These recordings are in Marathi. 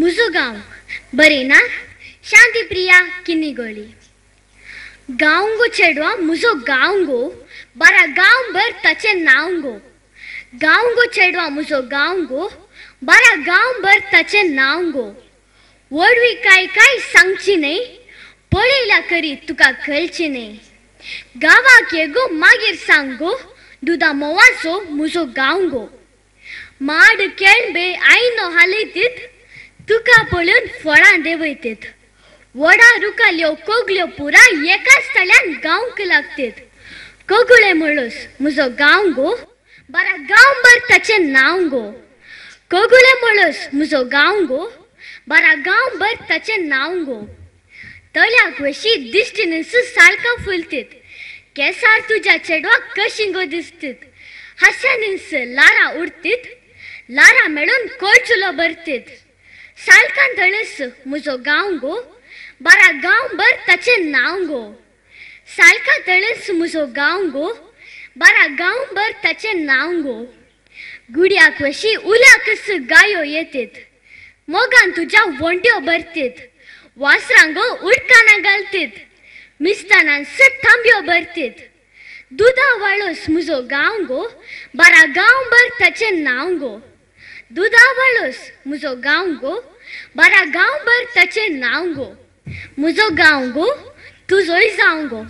मुजो गांव बरी ना शांति प्रिया किन्नीगोली गाँवगो चेडवा मुजो गाँवगो बरा गाँव बर तचे नावगो गाँवगो चेडवा मुजो गाँवगो बरा गाँव बर तचे नावगो वडवी काय काय सांगची नाही पळयला करी तुका कळची नाही गावाक येगो मागीर सांगो दुधा मोवाचो मुजो गाँवगो माड केळबे आईनो हालयतीत तुका पळून फळां देवयतीत वडा रुकाल्यो कोगल्यो पुरा एकाच तळ्यान गावंक लागतीत कोगुळे म्हणूस मुजो गाँवगो बरा गाँव बर तचे नावगो कोगुळे म्हणूस मुजो गाँवगो बरा गाँव बर तचे नावगो तळ्याक वशी दिश्टीनस साळका फुलतीत केसार तुझ्या चेडवा कशिंगो दिसतीत हास्यानिस लारा उडतीत लारा मेळून कोळचुलो भरतीत साळकान तळस मुजो गाँवगो बरा गाँव बर तचे नावगो साळका तळस मुजो गाँवगो बरा गाँव बर तचे नावगो गुड्याक वशी उल्याकस गायो येतीत मोगान तुझ्या वंट्यो भरतीत वासरांगो उडकाना घालतीत मिस्तानान थांब्यो भरतीत दुधा वाळोस मुजो गाँवगो बरा गाँव बर तचे नावगो दुधा वाळोस मुजो गाँवगो बरा गाँव बर तचे नावगो मुजो गाँवगो तुजोय जावंगो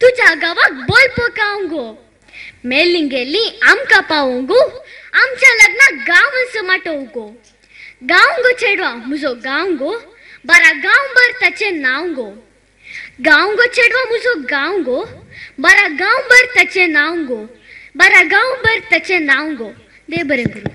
तुझ्या गावाक बोल पकावंगो मेलिंगेली आमका पावंगो आमच्या लग्नाक गांवस माटोवगो गाँवगो चेडवा मुजो गाँवगो बरा गाँव बर तचे नावगो गाँवगो चेडवा मुजो गाँवगो बरा गाँव बर तचे नावगो बरा गाँव बर तचे नावगो दे बरे गुरु।